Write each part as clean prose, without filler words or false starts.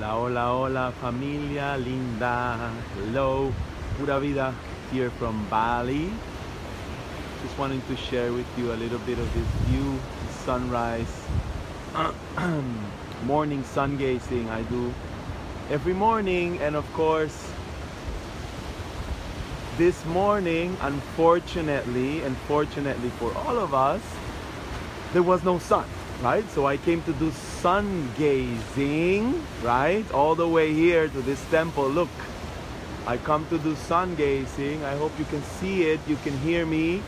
Hola, hola, hola, familia linda. Hello, pura vida here from Bali. Just wanting to share with you a little bit of this view, sunrise, morning sun gazing I do every morning. And of course, this morning, unfortunately, and fortunately for all of us, there was no sun, right? So I came to do sun gazing, right? All the way here to this temple. Look, I come to do sun gazing. I hope you can see it, you can hear me.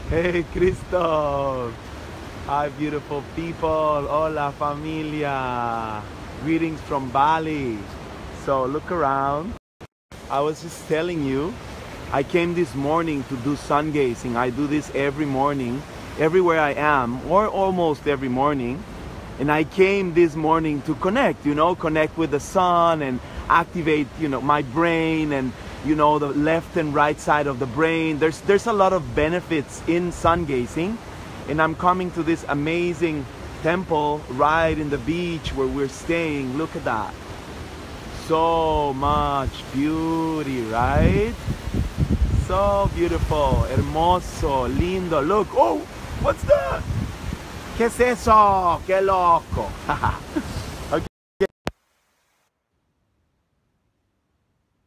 Hey, Christoph. Hi, beautiful people. Hola, familia. Greetings from Bali. So look around. I was just telling you, I came this morning to do sun gazing. I do this every morning, everywhere I am, or almost every morning. And I came this morning to connect, connect with the sun and activate, my brain and, the left and right side of the brain. There's a lot of benefits in sun gazing. And I'm coming to this amazing temple right in the beach where we're staying. Look at that. So much beauty, right? So beautiful, hermoso, lindo. Look, oh, what's that? ¿Qué es eso? ¡Qué loco! Okay.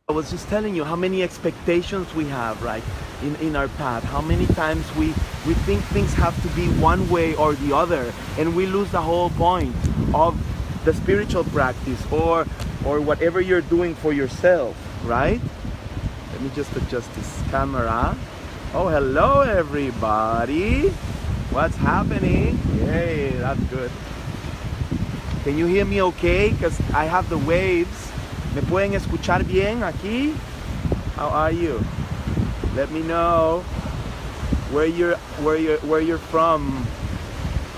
I was just telling you how many expectations we have, right, in our path. How many times we think things have to be one way or the other, and we lose the whole point of the spiritual practice or whatever you're doing for yourself, right? Let me just adjust this camera. Oh, hello everybody. What's happening? Yay, that's good. Can you hear me okay? Because I have the waves. ¿Me pueden escuchar bien aquí? How are you? Let me know where you're from.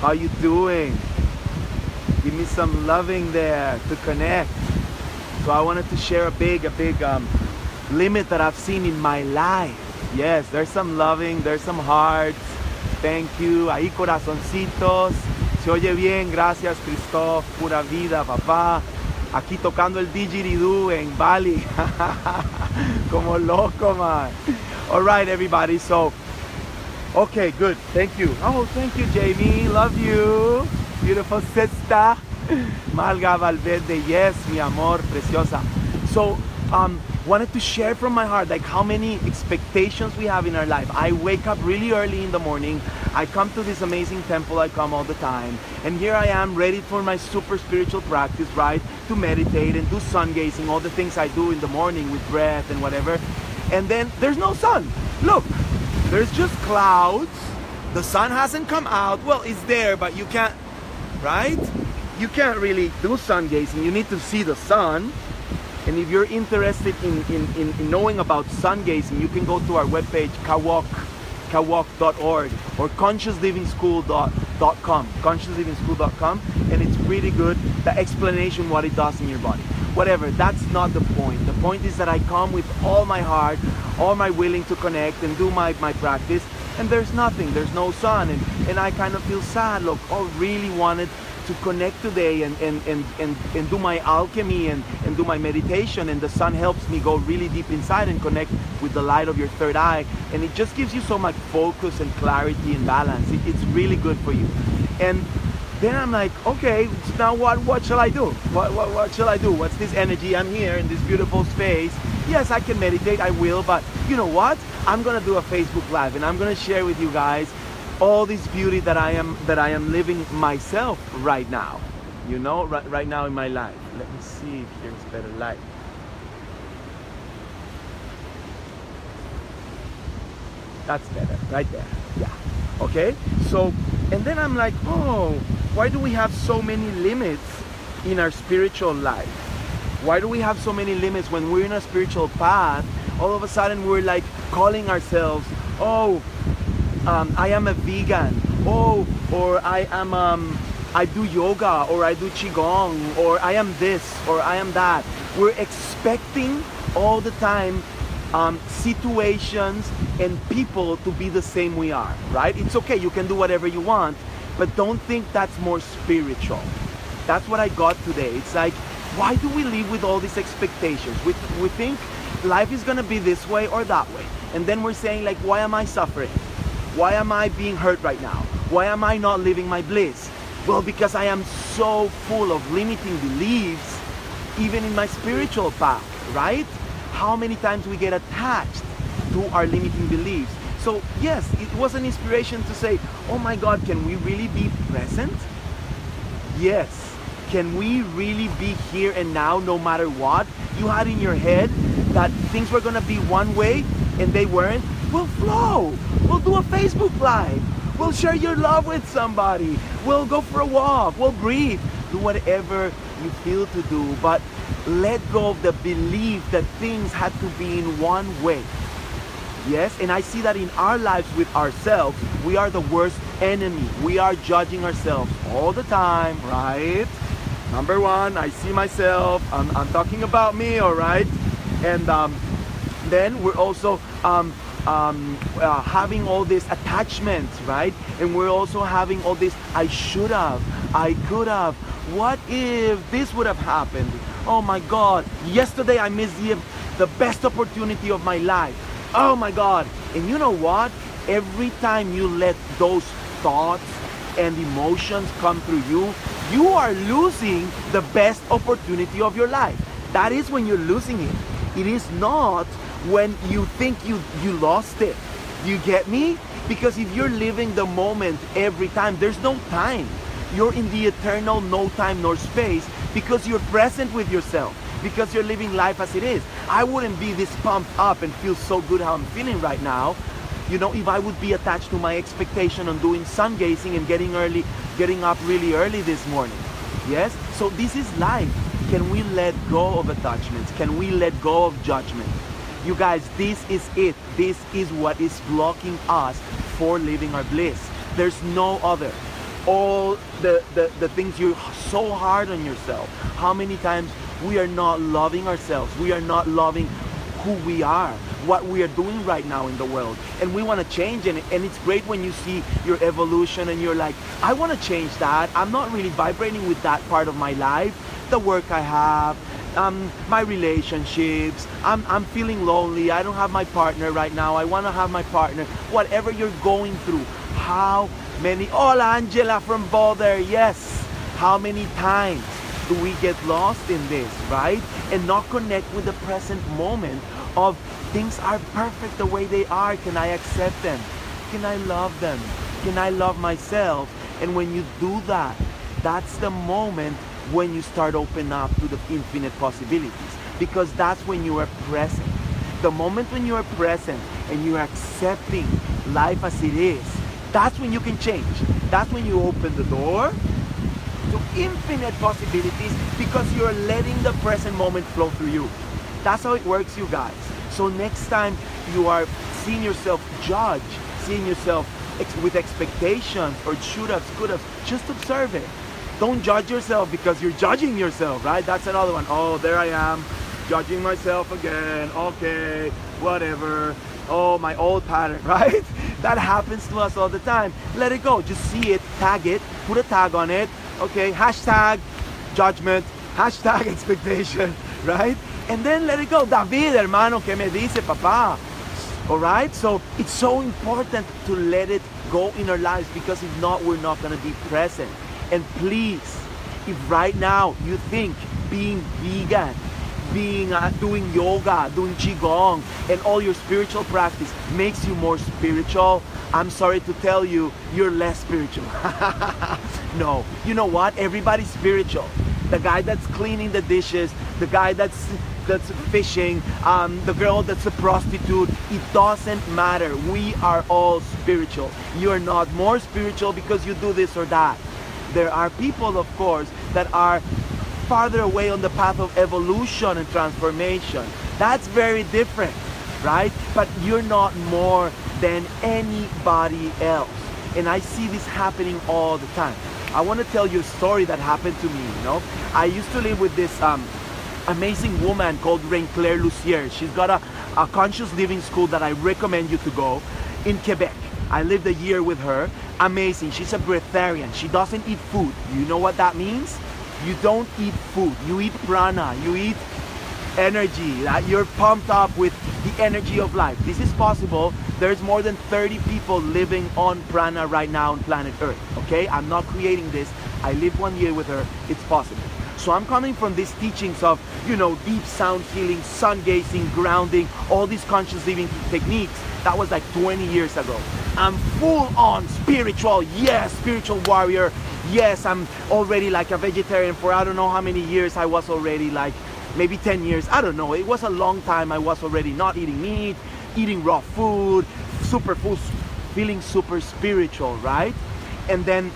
How you doing? Give me some loving there to connect. So I wanted to share a big limit that I've seen in my life. Yes, there's some loving, there's some hearts. Thank you. Ahí corazoncitos. Se oye bien. Gracias, Christoph. Pura vida, papá. Aquí tocando el didgeridoo en Bali. Como loco, man. All right, everybody. So, okay, good. Thank you. Oh, thank you, Jamie. Love you. Beautiful sister. Malga Valverde. Yes, mi amor, preciosa. So, wanted to share from my heart like how many expectations we have in our life. I wake up really early in the morning. I come to this amazing temple. I come all the time, and here I am ready for my super spiritual practice, right? To meditate and do sun gazing, all the things I do in the morning with breath and whatever. And then there's no sun. Look, there's just clouds. The sun hasn't come out. Well, it's there, but you can't, right? You can't really do sun gazing. You need to see the sun. And if you're interested in knowing about sun gazing, you can go to our webpage, kawok.org or consciousliving.com, and it's pretty good, the explanation what it does in your body. Whatever, that's not the point. The point is that I come with all my heart, all my willing to connect and do my practice, and there's nothing, there's no sun, and I kind of feel sad. Look, I really wanted to connect today and do my alchemy and do my meditation, and the sun helps me go really deep inside and connect with the light of your third eye, and it just gives you so much focus and clarity and balance. It's really good for you. And then I'm like, okay, now what shall I do? What shall I do? What's this energy? I'm here in this beautiful space. Yes, I can meditate, I will, but you know what? I'm gonna do a Facebook Live, and I'm gonna share with you guys all this beauty that I am living myself right now, right now in my life. Let me see if here's better light. That's better, right there. Yeah. Okay. So, and then I'm like, oh, why do we have so many limits in our spiritual life? Why do we have so many limits when we're in a spiritual path? All of a sudden we're like calling ourselves, oh, I am a vegan, or I do yoga, or I do qigong, or I am this, or I am that. We're expecting all the time situations and people to be the same we are, right? It's okay, you can do whatever you want, but don't think that's more spiritual. That's what I got today. It's like, why do we live with all these expectations? We think life is gonna be this way or that way. And then we're saying like, why am I suffering? Why am I being hurt right now? Why am I not living my bliss? Well, because I am so full of limiting beliefs, even in my spiritual path, right? How many times we get attached to our limiting beliefs. So yes, it was an inspiration to say, oh my God, can we really be present? Yes. Can we really be here and now no matter what? You had in your head that things were gonna be one way and they weren't. We'll flow. We'll do a Facebook Live. We'll share your love with somebody. We'll go for a walk. We'll breathe. Do whatever you feel to do, but let go of the belief that things had to be in one way. Yes, and I see that in our lives with ourselves, we are the worst enemy. We are judging ourselves all the time, right? Number one, I see myself, I'm talking about me, all right? And then we're also having all these attachments, right? And we're also having all this, I should have, I could have, what if this would have happened? Oh my God, yesterday I missed the best opportunity of my life. Oh my God. And you know what? Every time you let those thoughts and emotions come through you, you are losing the best opportunity of your life. That is when you're losing it. It is not when you think you lost it. You get me? Because if you're living the moment every time, there's no time. You're in the eternal no time nor space because you're present with yourself, because you're living life as it is. I wouldn't be this pumped up and feel so good how I'm feeling right now, you know, if I would be attached to my expectation on doing sun gazing and getting up really early this morning. Yes? So this is life. Can we let go of attachments? Can we let go of judgment? You guys, this is it. This is what is blocking us for living our bliss. There's no other. All the things you're so hard on yourself. How many times we are not loving ourselves? We are not loving who we are, what we are doing right now in the world. And we want to change it. And it's great when you see your evolution and you're like, I want to change that. I'm not really vibrating with that part of my life. The work I have, my relationships, I'm feeling lonely. I don't have my partner right now. I want to have my partner. Whatever you're going through, how many, hola Angela from Boulder, yes. How many times do we get lost in this, right? And not connect with the present moment of things are perfect the way they are. Can I accept them? Can I love them? Can I love myself? And when you do that, that's the moment when you start opening up to the infinite possibilities, because that's when you are present. The moment when you are present and you're accepting life as it is, that's when you can change. That's when you open the door to infinite possibilities, because you're letting the present moment flow through you. That's how it works, you guys. So next time you are seeing yourself judge, seeing yourself with expectations or should-haves, could-haves, just observe it. Don't judge yourself because you're judging yourself, right? That's another one. Oh, there I am, judging myself again. Okay, whatever. Oh, my old pattern, right? That happens to us all the time. Let it go. Just see it, tag it, put a tag on it. Okay, hashtag judgment, hashtag expectation, right? And then let it go. David, hermano, ¿qué me dice, papá? All right? So it's so important to let it go in our lives, because if not, we're not going to be present. And please, if right now you think being vegan, doing yoga, doing qigong, and all your spiritual practice makes you more spiritual, I'm sorry to tell you, you're less spiritual. No, you know what? Everybody's spiritual. The guy that's cleaning the dishes, the guy that's fishing, the girl that's a prostitute, it doesn't matter. We are all spiritual. You're not more spiritual because you do this or that. There are people, of course, that are farther away on the path of evolution and transformation. That's very different, right? But you're not more than anybody else. And I see this happening all the time. I want to tell you a story that happened to me, you know. I used to live with this amazing woman called Claire Lucier. She's got a conscious living school that I recommend you to go in Quebec. I lived a year with her. Amazing. She's a breatharian. She doesn't eat food. You know what that means? You don't eat food, you eat prana, you eat energy. You're pumped up with the energy of life. This is possible. There's more than 30 people living on prana right now on planet Earth, okay? I'm not creating this. I lived 1 year with her. It's possible. So I'm coming from these teachings of, you know, deep sound healing, sun gazing, grounding, all these conscious living techniques. That was like 20 years ago. I'm full on spiritual, yes, spiritual warrior. Yes, I'm already like a vegetarian for I don't know how many years. I was already like maybe 10 years, I don't know. It was a long time. I was already not eating meat, eating raw food, super full, feeling super spiritual, right? And then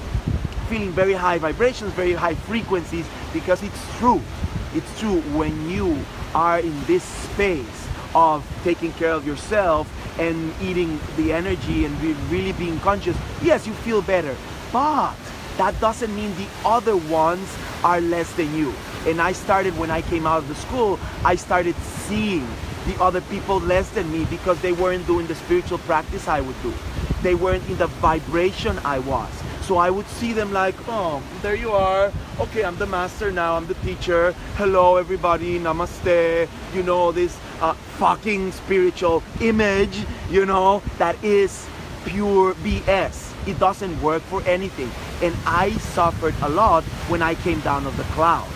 feeling very high vibrations, very high frequencies, because it's true. It's true when you are in this space of taking care of yourself and eating the energy and really being conscious, yes, you feel better, but that doesn't mean the other ones are less than you. And I started, when I came out of the school, I started seeing the other people less than me because they weren't doing the spiritual practice I would do. They weren't in the vibration I was. So I would see them like, oh, there you are. Okay, I'm the master now, I'm the teacher. Hello, everybody, namaste. You know, this fucking spiritual image, you know, that is pure BS. It doesn't work for anything. And I suffered a lot when I came down of the cloud.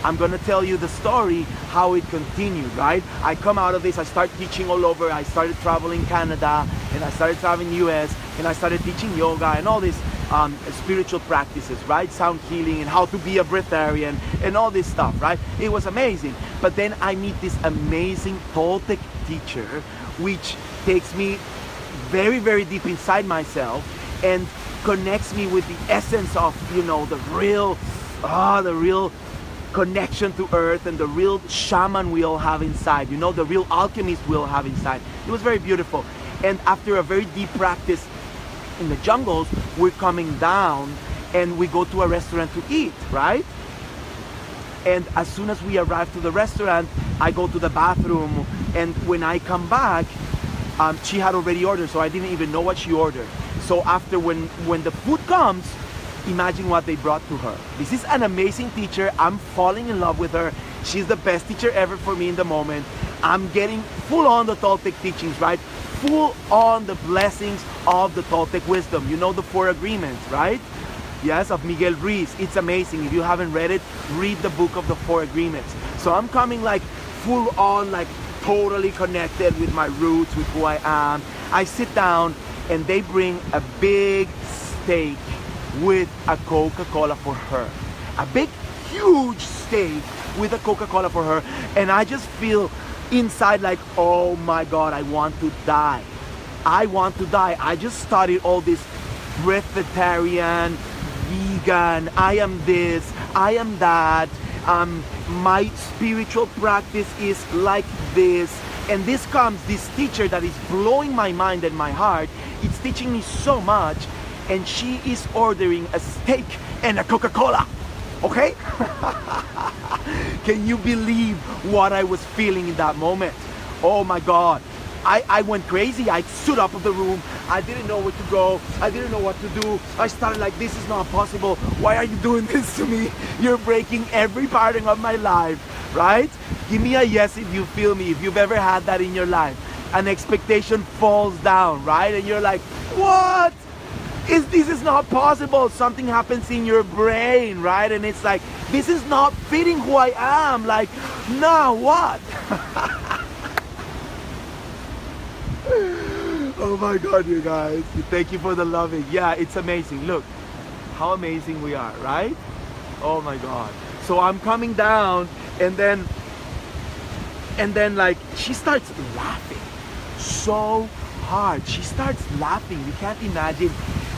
I'm gonna tell you the story, how it continued, right? I come out of this, I start teaching all over. I started traveling Canada, and I started traveling US, and I started teaching yoga and all these spiritual practices, right? Sound healing and how to be a breatharian and all this stuff, right? It was amazing. But then I meet this amazing Toltec teacher, which takes me very, very deep inside myself and connects me with the essence of, you know, the real connection to earth and the real shaman we all have inside, you know, the real alchemist we all have inside. It was very beautiful. And after a very deep practice in the jungles, we're coming down and we go to a restaurant to eat, right? And as soon as we arrive to the restaurant, I go to the bathroom, and when I come back, she had already ordered, so I didn't even know what she ordered. So after, when the food comes, imagine what they brought to her. This is an amazing teacher. I'm falling in love with her. She's the best teacher ever for me in the moment. I'm getting full on the Toltec teachings, right? Full on the blessings of the Toltec wisdom. You know the 4 agreements, right? Yes, of Miguel Ruiz. It's amazing. If you haven't read it, read the book of the 4 agreements. So I'm coming like full on, like totally connected with my roots, with who I am. I sit down and they bring a big steak with a Coca-Cola for her. A big, huge steak with a Coca-Cola for her. And I just feel inside like, oh my God, I want to die. I want to die. I just studied all this breatharian, vegan, I am this, I am that. My spiritual practice is like this. And this teacher that is blowing my mind and my heart. It's teaching me so much. And she is ordering a steak and a Coca-Cola, okay? Can you believe what I was feeling in that moment? Oh my God. I went crazy. I stood up of the room. I didn't know where to go. I didn't know what to do. I started like, this is not possible. Why are you doing this to me? You're breaking every part of my life, right? Give me a yes if you feel me, if you've ever had that in your life. An expectation falls down, right? And you're like, what? This is not possible. Something happens in your brain, right? And it's like, this is not fitting who I am. Like, now what? Oh my God, you guys. Thank you for the loving. Yeah, it's amazing. Look, how amazing we are, right? Oh my God. So I'm coming down, and then like, she starts laughing so hard. She starts laughing. You can't imagine.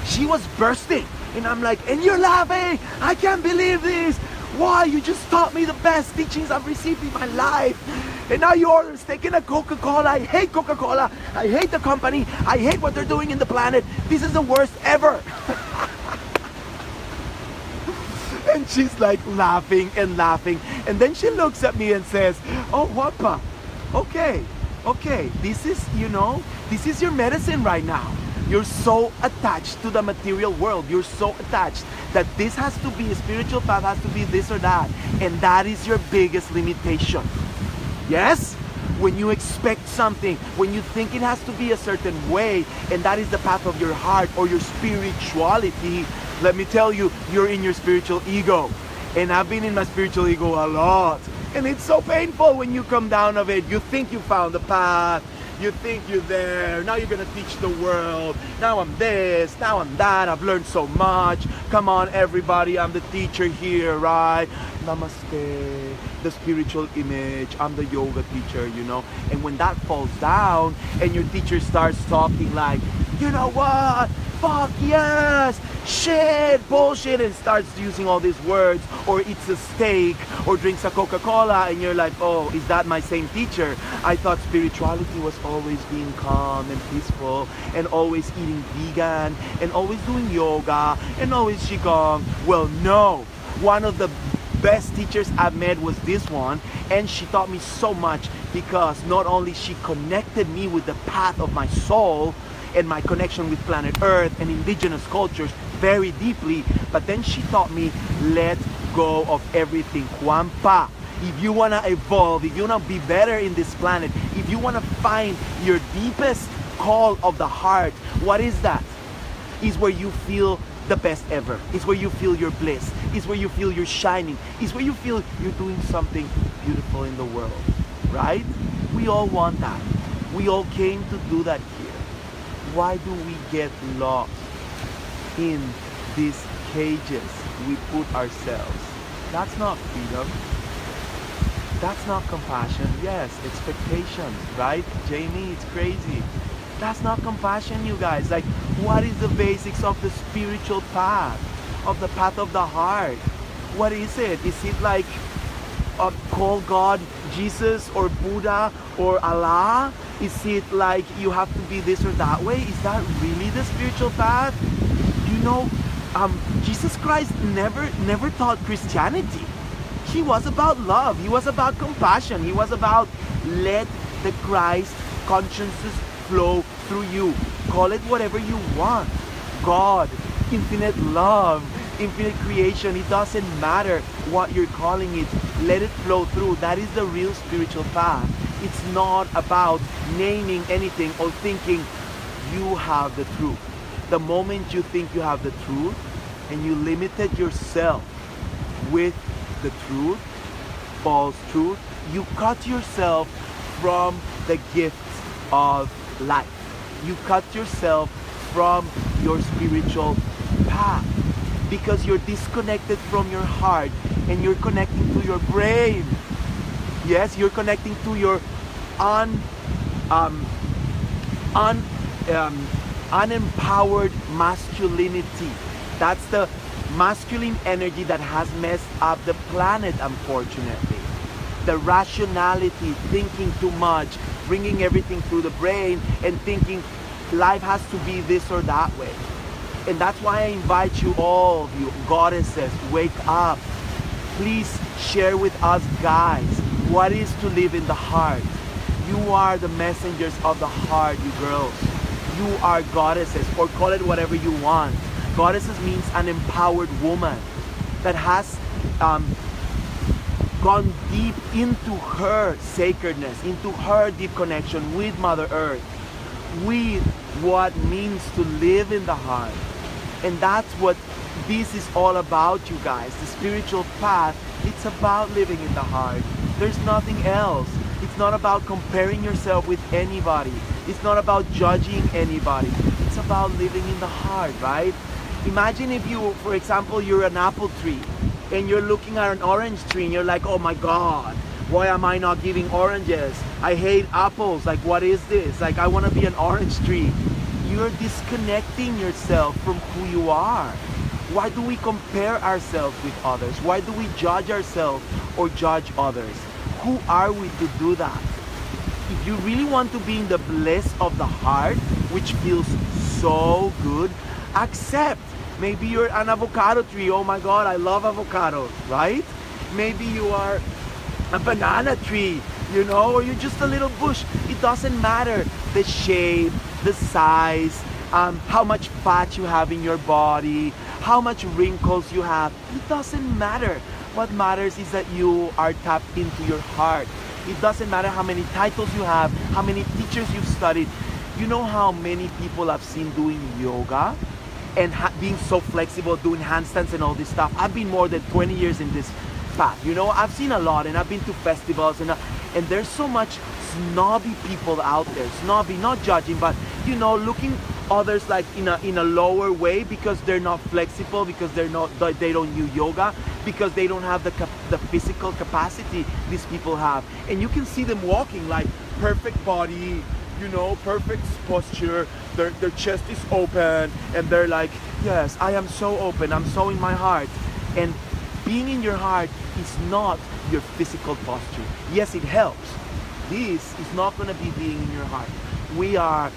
She was bursting, and I'm like, and you're laughing? I can't believe this. Why? You just taught me the best teachings I've received in my life. And now you order steak and a Coca-Cola. I hate Coca-Cola. I hate the company. I hate what they're doing in the planet. This is the worst ever. And she's like laughing and laughing. And then she looks at me and says, oh, Juanpa, okay, this is, you know, this is your medicine right now. You're so attached to the material world. You're so attached that this has to be, a spiritual path has to be this or that. And that is your biggest limitation. Yes? When you expect something, when you think it has to be a certain way, and that is the path of your heart or your spirituality, let me tell you, you're in your spiritual ego. And I've been in my spiritual ego a lot. And it's so painful when you come down of it. You think you found the path. You think you're there. Now you're going to teach the world. Now I'm this. Now I'm that. I've learned so much. Come on, everybody. I'm the teacher here, right? Namaste. The spiritual image. I'm the yoga teacher, you know. And when that falls down and your teacher starts talking like, you know what? Fuck yes, shit, bullshit, and starts using all these words, or eats a steak, or drinks a Coca-Cola, and you're like, oh, is that my same teacher? I thought spirituality was always being calm and peaceful, and always eating vegan, and always doing yoga, and always qigong. Well, no. One of the best teachers I've met was this one, and she taught me so much, because not only she connected me with the path of my soul, and my connection with planet Earth and indigenous cultures very deeply, but then she taught me, let go of everything. Juanpa, if you want to evolve, if you want to be better in this planet, if you want to find your deepest call of the heart, what is that? Is where you feel the best ever. It's where you feel your bliss. It's where you feel you're shining. It's where you feel you're doing something beautiful in the world, right? We all want that. We all came to do that here. Why do we get lost in these cages we put ourselves? That's not freedom. That's not compassion. Yes, expectations, right? Jamie, it's crazy. That's not compassion, you guys. Like, what is the basics of the spiritual path? Of the path of the heart? What is it? Is it like call God Jesus or Buddha or Allah? Is it like you have to be this or that way? Is that really the spiritual path? You know, Jesus Christ never taught Christianity. He was about love. He was about compassion. He was about let the Christ consciousness flow through you. Call it whatever you want. God, infinite love, infinite creation. It doesn't matter what you're calling it. Let it flow through. That is the real spiritual path. It's not about naming anything or thinking you have the truth. The moment you think you have the truth and you limited yourself with the truth, false truth, you cut yourself from the gifts of life. You cut yourself from your spiritual path because you're disconnected from your heart and you're connecting to your brain. Yes, you're connecting to your unempowered masculinity. That's the masculine energy that has messed up the planet, unfortunately. The rationality, thinking too much, bringing everything through the brain and thinking life has to be this or that way. And that's why I invite you all, you goddesses, wake up. Please share with us guys what is to live in the heart. You are the messengers of the heart, you girls. You are goddesses, or call it whatever you want. Goddesses means an empowered woman that has gone deep into her sacredness, into her deep connection with Mother Earth, with what means to live in the heart. And that's what this is all about, you guys. The spiritual path, it's about living in the heart. There's nothing else. It's not about comparing yourself with anybody. It's not about judging anybody. It's about living in the heart, right? Imagine if you, for example, you're an apple tree and you're looking at an orange tree and you're like, oh my God, why am I not giving oranges? I hate apples. Like, what is this? Like, I want to be an orange tree. You're disconnecting yourself from who you are. Why do we compare ourselves with others? Why do we judge ourselves or judge others? Who are we to do that? If you really want to be in the bliss of the heart, which feels so good, accept. Maybe you're an avocado tree. Oh my God, I love avocados, right? Maybe you are a banana tree, you know, or you're just a little bush. It doesn't matter the shape, the size, how much fat you have in your body, how much wrinkles you have. It doesn't matter. What matters is that you are tapped into your heart. It doesn't matter how many titles you have, how many teachers you've studied. You know how many people I've seen doing yoga and being so flexible, doing handstands and all this stuff. I've been more than 20 years in this path. You know, I've seen a lot, and I've been to festivals, and there's so much snobby people out there. Snobby, not judging, but you know, looking others like in a lower way because they're not flexible, because they don't do yoga, because they don't have the physical capacity these people have. And you can see them walking like perfect body, you know, perfect posture, their chest is open, and they're like, yes, I am so open, I'm so in my heart. And being in your heart is not your physical posture. Yes, it helps. This is not going to be being in your heart. We are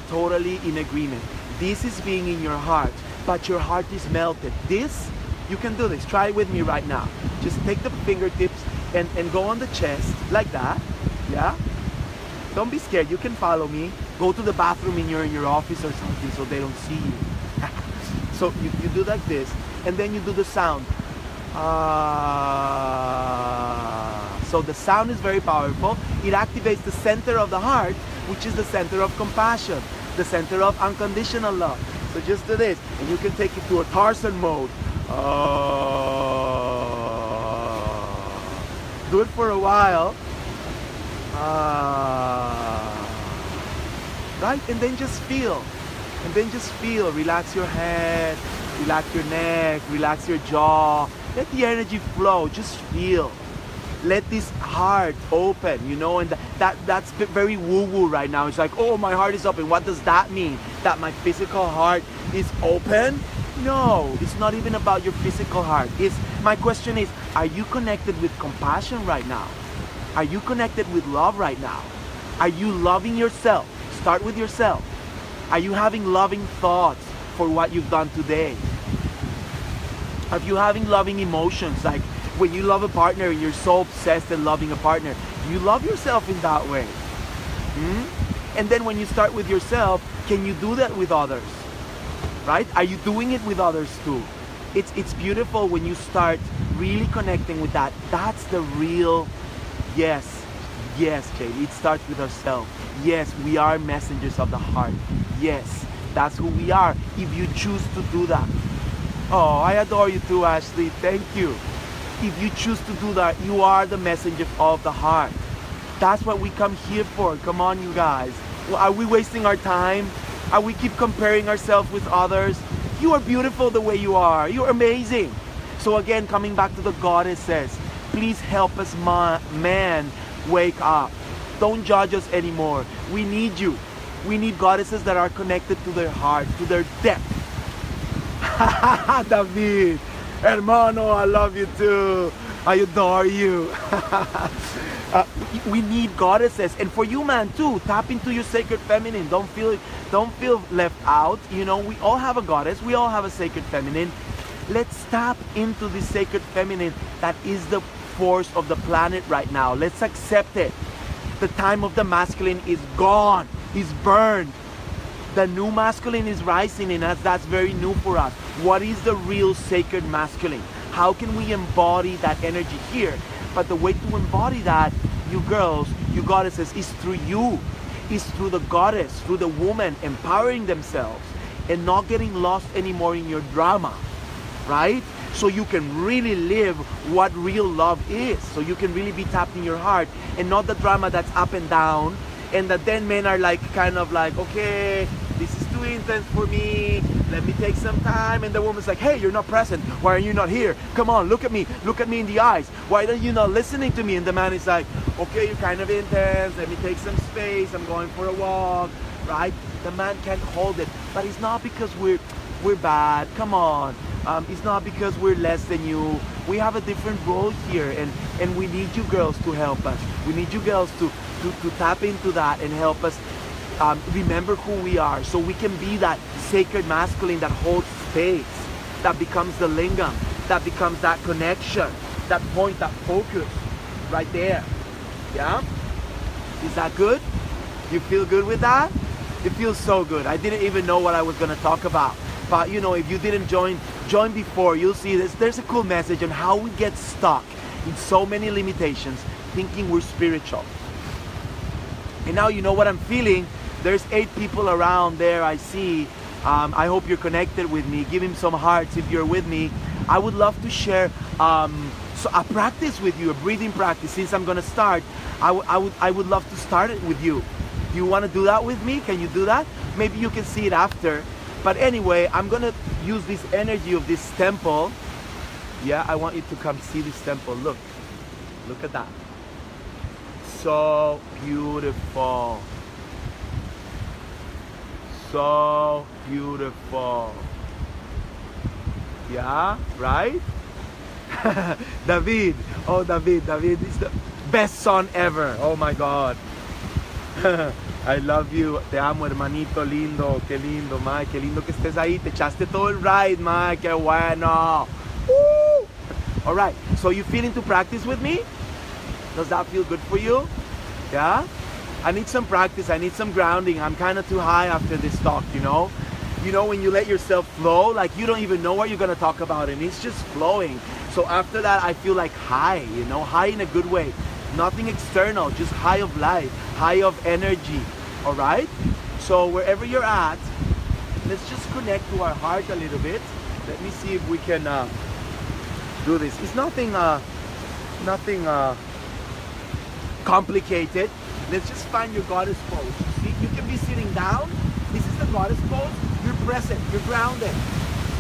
totally in agreement. This is being in your heart, but your heart is melted. This, you can do this. Try it with me right now. Just take the fingertips and go on the chest like that. Yeah? Don't be scared. You can follow me. Go to the bathroom in your office or something so they don't see you. So you do like this, and then you do the sound. So the sound is very powerful. It activates the center of the heart, which is the center of compassion, the center of unconditional love. So just do this, and you can take it to a Tarzan mode. Do it for a while. Right? And then just feel. And then just feel. Relax your head, relax your neck, relax your jaw. Let the energy flow. Just feel. Let this heart open, you know, and that's very woo-woo right now. It's like, oh, my heart is open. What does that mean? That my physical heart is open? No, it's not even about your physical heart. My question is, are you connected with compassion right now? Are you connected with love right now? Are you loving yourself? Start with yourself. Are you having loving thoughts for what you've done today? Are you having loving emotions? Like when you love a partner and you're so obsessed and loving a partner, you love yourself in that way. And then when you start with yourself, can you do that with others? Right? Are you doing it with others too? It's beautiful when you start really connecting with that. That's the real, yes, JD. It starts with ourselves. Yes, we are messengers of the heart. Yes, that's who we are if you choose to do that. Oh, I adore you too, Ashley. Thank you. If you choose to do that, you are the messenger of the heart. That's what we come here for. Come on, you guys. Well, are we wasting our time? Are we keep comparing ourselves with others? You are beautiful the way you are. You're amazing. So again, coming back to the goddesses, please help us, man, wake up. Don't judge us anymore. We need you. We need goddesses that are connected to their heart, to their depth. David, hermano, I love you too. I adore you. We need goddesses, and for you, man, too. Tap into your sacred feminine. Don't feel left out. You know, we all have a goddess. We all have a sacred feminine. Let's tap into the sacred feminine that is the force of the planet right now. Let's accept it. The time of the masculine is gone. It's burned. The new masculine is rising in us. That's very new for us. What is the real sacred masculine? How can we embody that energy here? But the way to embody that, you girls, you goddesses, is through you. Is through the goddess, through the woman empowering themselves and not getting lost anymore in your drama, right? So you can really live what real love is. So you can really be tapped in your heart and not the drama that's up and down, and that then men are like, kind of like, okay, this is too intense for me, let me take some time. And the woman's like, hey, you're not present. Why are you not here? Come on, look at me in the eyes. Why are you not listening to me? And the man is like, okay, you're kind of intense, let me take some space, I'm going for a walk, right? The man can't hold it. But it's not because we're bad, come on. It's not because we're less than you. We have a different role here, and we need you girls to help us. We need you girls to tap into that and help us remember who we are, so we can be that sacred masculine that holds space, that becomes the lingam, that becomes that connection, that point, that focus right there. Yeah? Is that good? You feel good with that? It feels so good. I didn't even know what I was gonna talk about. But you know, if you didn't join before, you'll see this. There's a cool message on how we get stuck in so many limitations, thinking we're spiritual. And now you know what I'm feeling. There's 8 people around there I see. I hope you're connected with me. Give him some hearts if you're with me. I would love to share so a practice with you, a breathing practice. Since I'm gonna start, I would love to start it with you. Do you want to do that with me? Can you do that? Maybe you can see it after. But anyway, I'm gonna use this energy of this temple. Yeah, I want you to come see this temple. Look at that. So beautiful. So beautiful. Yeah, right? David. Oh, David is the best son ever. Oh my God. I love you. Te amo, hermanito lindo. Qué lindo, Mike. Qué lindo que estés ahí. Te echaste todo el ride, Mike. Qué bueno. Woo! All right. So you feeling to practice with me? Does that feel good for you? Yeah? I need some practice. I need some grounding. I'm kind of too high after this talk, you know? You know, when you let yourself flow, like you don't even know what you're going to talk about and it's just flowing. So after that, I feel like high, you know, high in a good way. Nothing external, just high of life, high of energy. All right? So wherever you're at, let's just connect to our heart a little bit. Let me see if we can do this. It's nothing complicated. Let's just find your goddess pose. You see, you can be sitting down. This is the goddess pose. You're present, you're grounded.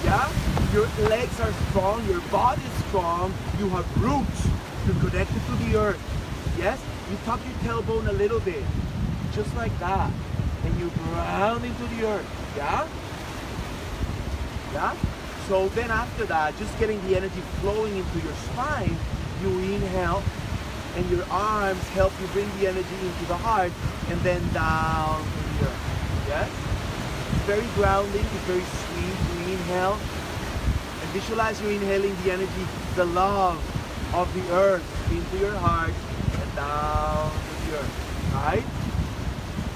Yeah? Your legs are strong, your body is strong, you have roots, you're connected to the earth. Yes? You tuck your tailbone a little bit, just like that. And you ground into the earth. Yeah? Yeah? So then after that, just getting the energy flowing into your spine, you inhale, and your arms help you bring the energy into the heart, and then down to the earth. Yes? It's very grounding, it's very sweet. You inhale, and visualize you inhaling the energy, the love of the earth into your heart, and down to the earth. Right?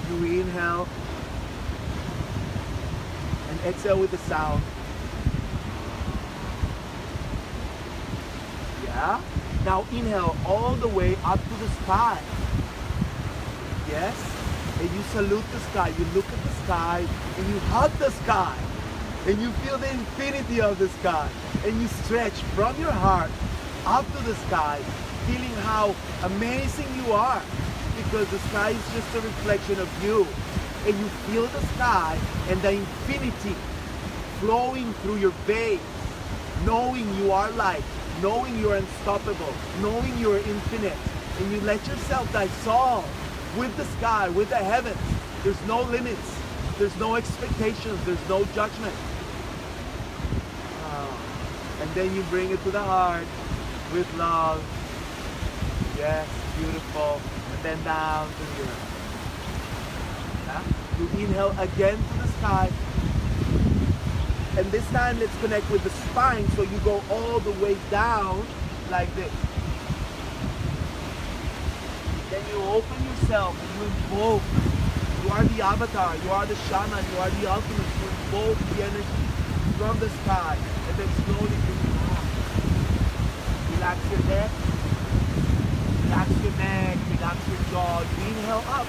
You inhale, and exhale with the sound. Yeah? Now inhale all the way up to the sky. Yes? And you salute the sky. You look at the sky and you hug the sky. And you feel the infinity of the sky. And you stretch from your heart up to the sky, feeling how amazing you are. Because the sky is just a reflection of you. And you feel the sky and the infinity flowing through your veins, knowing you are light, knowing you're unstoppable, knowing you're infinite, and you let yourself dissolve with the sky, with the heavens. There's no limits, there's no expectations, there's no judgment. And then you bring it to the heart with love. Yes, beautiful. And then down to the earth. Yeah? You inhale again to the sky. And this time, let's connect with the spine, so you go all the way down like this. Then you open yourself and you invoke. You are the avatar, you are the shaman, you are the ultimate. You invoke the energy from the sky, and then slowly bring it down. Relax your neck, relax your jaw. You inhale up,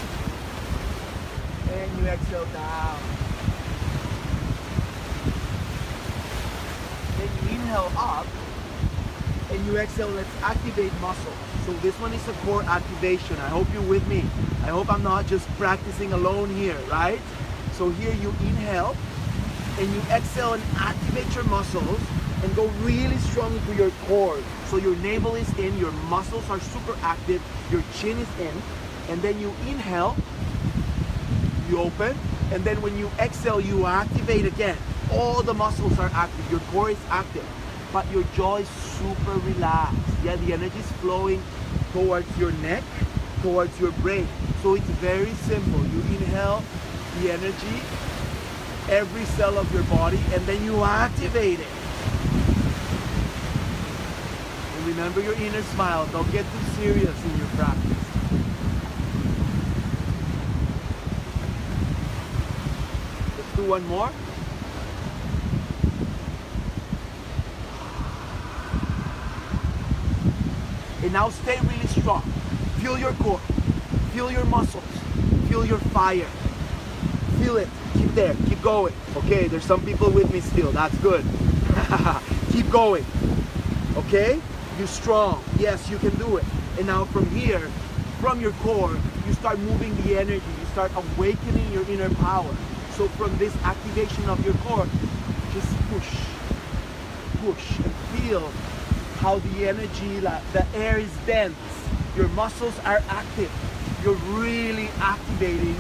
and you exhale down. Then you inhale up, and you exhale. Let's activate muscles. So this one is a core activation. I hope you're with me. I hope I'm not just practicing alone here, right? So here you inhale, and you exhale and activate your muscles and go really strong into your core. So your navel is in, your muscles are super active, your chin is in, and then you inhale, you open, and then when you exhale, you activate again. All the muscles are active, your core is active, but your jaw is super relaxed. Yeah, the energy is flowing towards your neck, towards your brain. So it's very simple. You inhale the energy, every cell of your body, and then you activate it. And remember your inner smile. Don't get too serious in your practice. do one more. And now stay really strong. Feel your core. Feel your muscles. Feel your fire. Feel it. Keep there. Keep going. Okay, there's some people with me still. That's good. Keep going. Okay? You're strong. Yes, you can do it. And now from here, from your core, you start moving the energy. You start awakening your inner power. So from this activation of your core, just push. Push. And feel how the energy, the air is dense. Your muscles are active. You're really activating.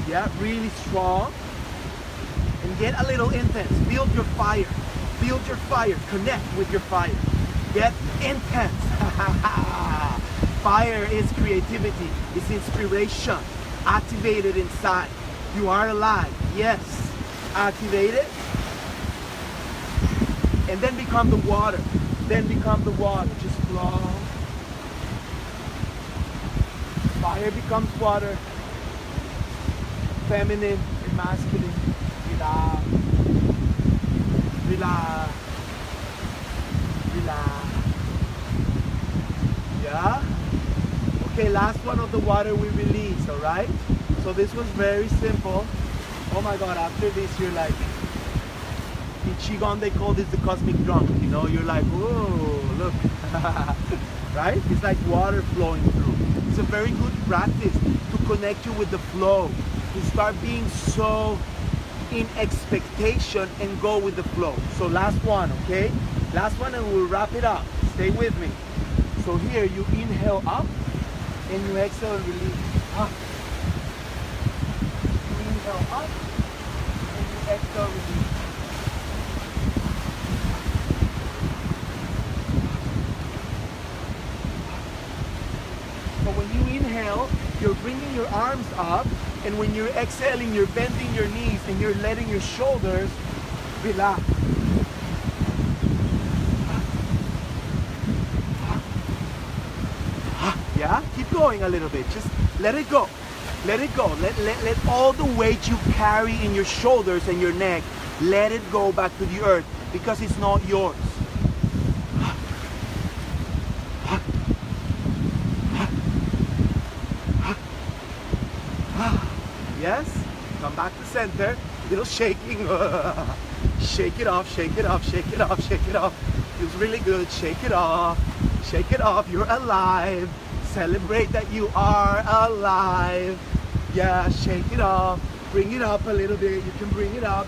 Yeah, really strong. And get a little intense. Build your fire. Build your fire. Connect with your fire. Get intense. Fire is creativity. It's inspiration. Activated inside. You are alive. Yes. Activate it. And then become the water. Then become the water. Just flow. Fire becomes water. Feminine and masculine. Relax. Relax. Relax. Yeah? Okay, last one of the water we release, alright? So this was very simple. Oh my god, after this you're like, in Qigong they call this the cosmic drunk, you know? You're like, whoa, look. Right? It's like water flowing through. It's a very good practice to connect you with the flow. To start being so in expectation and go with the flow. So last one, okay? Last one and we'll wrap it up. Stay with me. So here you inhale up and you exhale and release. Up. You inhale up and you exhale and release. So when you inhale, you're bringing your arms up, and when you're exhaling, you're bending your knees and you're letting your shoulders relax. Yeah? Keep going a little bit. Just let it go. Let it go. Let all the weight you carry in your shoulders and your neck, let it go back to the earth because it's not yours. Yes? Come back to center. Little shaking. Shake it off, shake it off, shake it off, shake it off. Feels really good. Shake it off. Shake it off. You're alive. Celebrate that you are alive. Yeah, shake it off. Bring it up a little bit. You can bring it up.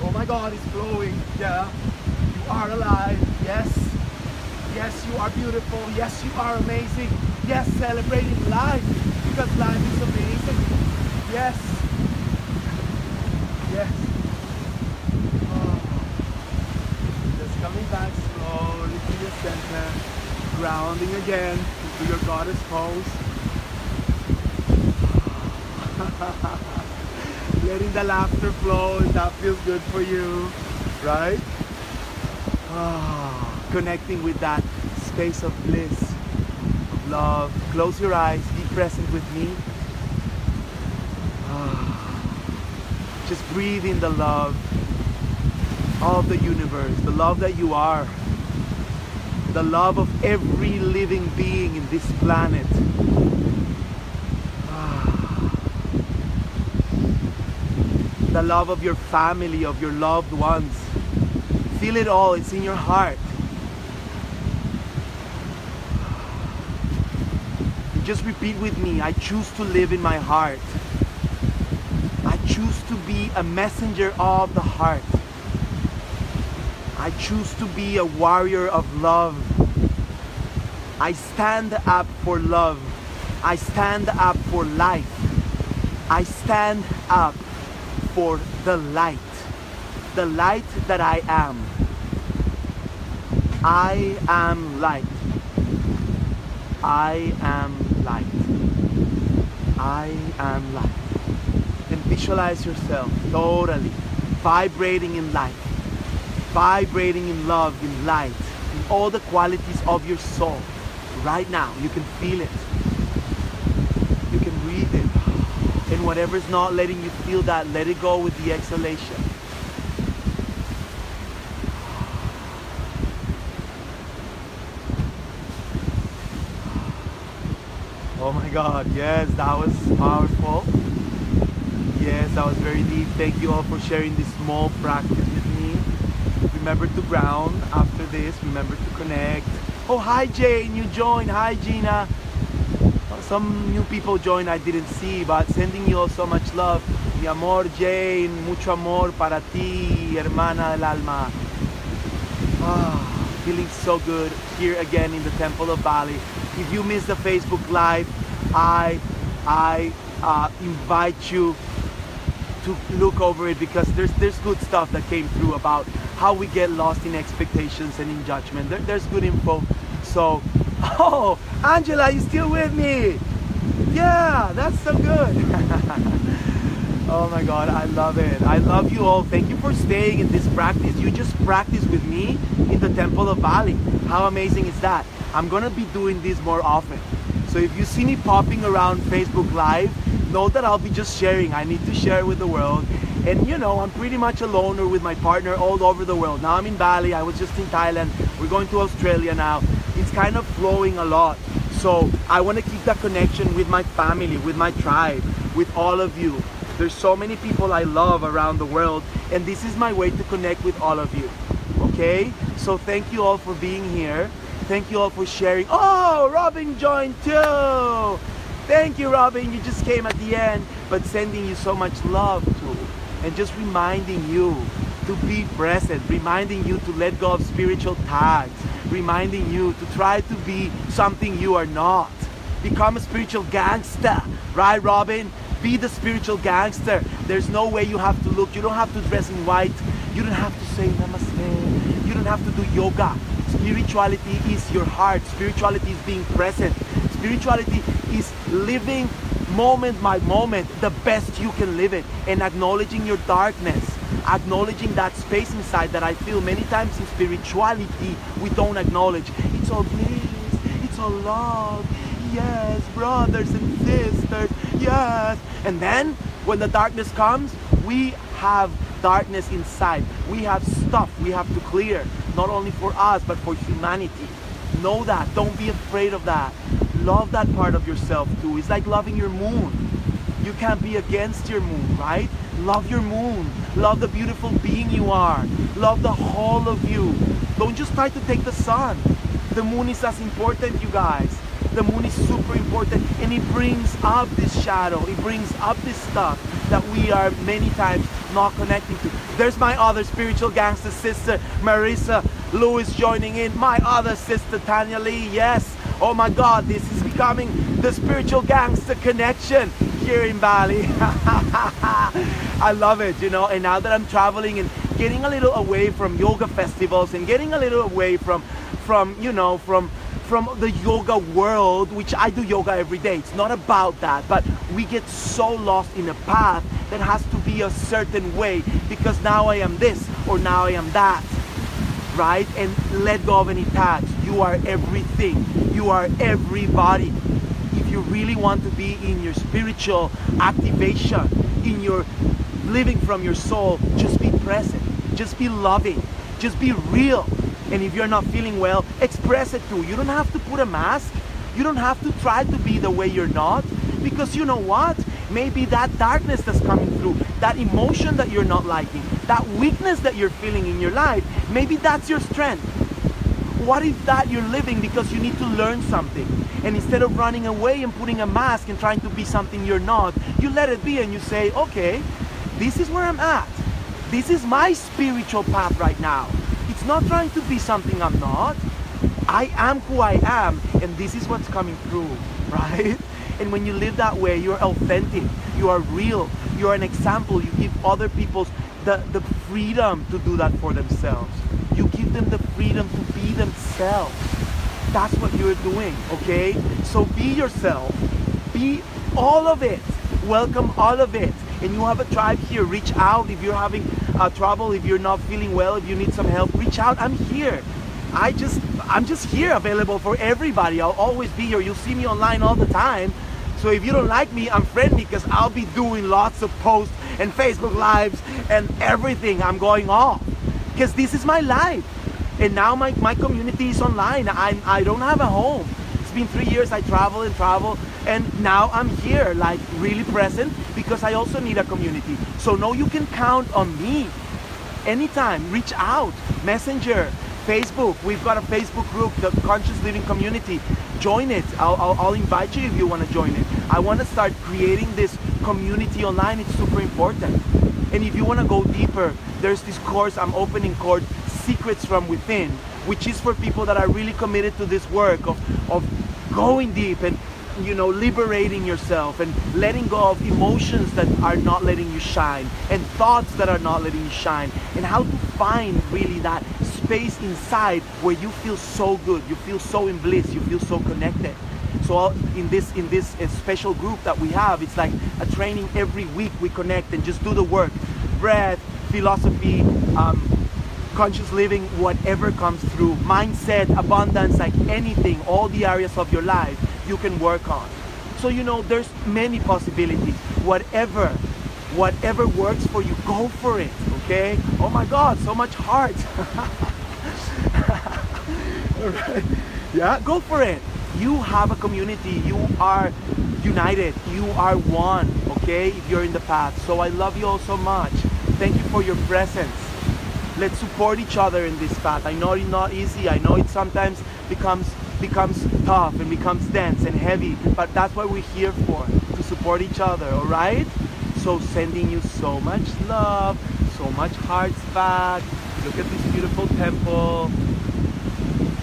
Oh my God, it's flowing. Yeah. You are alive. Yes. Yes, you are beautiful. Yes, you are amazing. Yes, celebrating life because life is amazing. Yes. Yes. Oh. Just coming back slowly to your center. Grounding again into your goddess pose. Letting the laughter flow if that feels good for you. Right? Connecting with that space of bliss, of love. Close your eyes. Be present with me. Just breathe in the love of the universe, the love that you are, the love of every living being in this planet. The love of your family, of your loved ones. Feel it all, it's in your heart. Just repeat with me, I choose to live in my heart. I choose to be a messenger of the heart. I choose to be a warrior of love. I stand up for love. I stand up for life. I stand up for the light that I am. I am light. I am light. I am light. And visualize yourself totally vibrating in light, vibrating in love, in light, in all the qualities of your soul. Right now, you can feel it. You can breathe it. And whatever's not letting you feel that, let it go with the exhalation. Oh my God, yes, that was powerful. Yes, that was very deep. Thank you all for sharing this small practice with me. Remember to ground after this. Remember to connect. Oh, hi Jane, you joined. Hi Gina. Some new people joined I didn't see, but sending you all so much love. Mi amor Jane, mucho amor para ti, hermana del alma. Feeling so good here again in the Temple of Bali. If you missed the Facebook Live, I invite you to look over it, because there's good stuff that came through about how we get lost in expectations and in judgment. There's good info. So, oh, Angela, you still with me? Yeah, that's so good. Oh my God, I love it. I love you all. Thank you for staying in this practice. You just practice with me in the Temple of Bali. How amazing is that? I'm gonna be doing this more often. So if you see me popping around Facebook Live, know that I'll be just sharing. I need to share with the world. And you know, I'm pretty much alone or with my partner all over the world. Now I'm in Bali, I was just in Thailand. We're going to Australia now. It's kind of flowing a lot. So I want to keep that connection with my family, with my tribe, with all of you. There's so many people I love around the world, and this is my way to connect with all of you. Okay? So thank you all for being here. Thank you all for sharing. Oh, Robin joined too. Thank you, Robin. You just came at the end, but sending you so much love too. And just reminding you to be present, reminding you to let go of spiritual tags, reminding you to try to be something you are not. Become a spiritual gangster, right, Robin? Be the spiritual gangster. There's no way you have to look. You don't have to dress in white. You don't have to say namaste. You don't have to do yoga. Spirituality is your heart. Spirituality is being present. Spirituality is living moment by moment the best you can live it, and acknowledging your darkness, acknowledging that space inside that I feel many times in spirituality we don't acknowledge. It's all bliss, it's all love, yes, brothers and sisters, yes. And then when the darkness comes, we have darkness inside. We have stuff we have to clear, not only for us but for humanity. Know that. Don't be afraid of that. Love that part of yourself too. It's like loving your moon. You can't be against your moon, right? Love your moon. Love the beautiful being you are. Love the whole of you. Don't just try to take the sun. The moon is as important, you guys. The moon is super important, and it brings up this shadow. It brings up this stuff that we are many times not connecting to. There's my other spiritual gangster sister, Marissa Lewis, joining in. My other sister, Tanya Lee. Yes. Oh my God, this is becoming the spiritual gangster connection here in Bali. I love it, you know. And now that I'm traveling and getting a little away from yoga festivals and getting a little away from the yoga world, which I do yoga every day. It's not about that, but we get so lost in a path that has to be a certain way, because now I am this or now I am that, right? And let go of any tags. You are everything. You are everybody. If you really want to be in your spiritual activation, in your living from your soul, just be present. Just be loving. Just be real. And if you're not feeling well, express it too. You don't have to put a mask. You don't have to try to be the way you're not. Because you know what? Maybe that darkness that's coming through, that emotion that you're not liking, that weakness that you're feeling in your life, maybe that's your strength. What if that you're living because you need to learn something? And instead of running away and putting a mask and trying to be something you're not, you let it be and you say, okay, this is where I'm at. This is my spiritual path right now. It's not trying to be something I'm not. I am who I am, and this is what's coming through, right? And when you live that way, you're authentic, you are real, you are an example. You give other people the freedom to do that for themselves. You give them the freedom to be themselves. That's what you're doing, okay? So be yourself. Be all of it. Welcome all of it. And you have a tribe here. Reach out if you're having trouble, if you're not feeling well, if you need some help. Reach out. I'm here. I'm just here, available for everybody. I'll always be here. You'll see me online all the time. So if you don't like me, unfriend me, because I'll be doing lots of posts and Facebook lives and everything. I'm going off because this is my life. And now my community is online. I don't have a home. It's been 3 years. I travel and now I'm here, like really present, because I also need a community. So now you can count on me anytime. Reach out, Messenger, Facebook. We've got a Facebook group, the Conscious Living Community. Join it. I'll invite you if you want to join it. I want to start creating this community online. It's super important. And if you want to go deeper, there's this course I'm opening called Secrets from Within, which is for people that are really committed to this work of going deep and, you know, liberating yourself and letting go of emotions that are not letting you shine and thoughts that are not letting you shine, and how to find really that space inside where you feel so good, you feel so in bliss, you feel so connected. So in this special group that we have, it's like a training every week. We connect and just do the work, breath, philosophy, conscious living, whatever comes through, mindset, abundance, like anything, all the areas of your life you can work on. So, you know, there's many possibilities. Whatever works for you, go for it, okay? Oh my God, so much heart. All right. Yeah, go for it. You have a community. You are united. You are one, okay? If you're in the path. So I love you all so much. Thank you for your presence. Let's support each other in this path. I know it's not easy. I know it sometimes becomes tough and becomes dense and heavy, but that's what we're here for, to support each other, all right? So sending you so much love, so much hearts back. Look at this beautiful temple.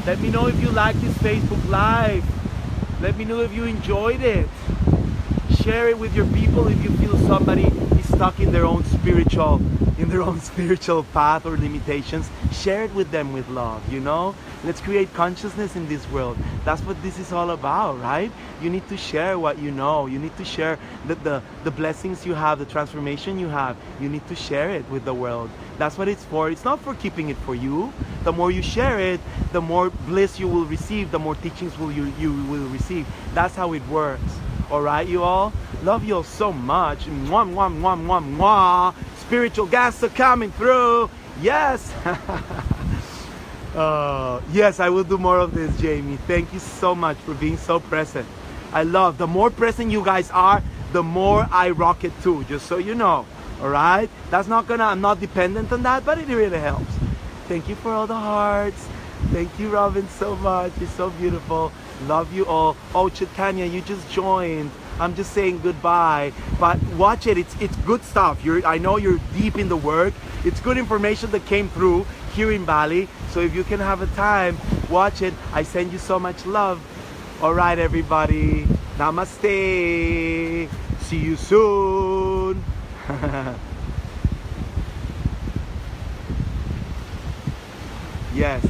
Let me know if you like this Facebook Live. Let me know if you enjoyed it. Share it with your people if you feel somebody is stuck in their own spiritual path or limitations. Share it with them with love, you know? Let's create consciousness in this world. That's what this is all about, right? You need to share what you know. You need to share the blessings you have, the transformation you have. You need to share it with the world. That's what it's for. It's not for keeping it for you. The more you share it, the more bliss you will receive, the more teachings you will receive. That's how it works. All right, you all? Love you all so much. Mwah, mwah, mwah, mwah, mwah. Spiritual guests are coming through. Yes. Yes, I will do more of this, Jamie. Thank you so much for being so present. I love, the more present you guys are, the more I rock it too, just so you know. All right? I'm not dependent on that, but it really helps. Thank you for all the hearts. Thank you, Robin, so much. You're so beautiful. Love you all. Oh, Chaitanya, you just joined. I'm just saying goodbye, but watch it. It's good stuff. I know you're deep in the work. It's good information that came through here in Bali. So if you can have a time, watch it. I send you so much love. All right, everybody. Namaste. See you soon. Yes.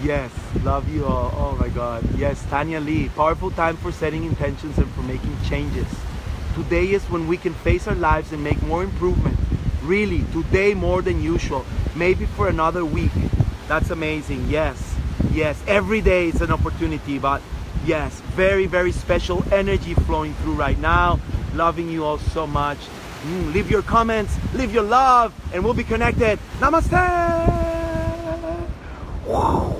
Yes, love you all. Oh my God. Yes, Tanya Lee. Powerful time for setting intentions and for making changes. Today is when we can face our lives and make more improvement. Really, today more than usual. Maybe for another week. That's amazing. Yes, yes. Every day is an opportunity, but yes, very, very special energy flowing through right now. Loving you all so much. Leave your comments, leave your love, and we'll be connected. Namaste. Wow.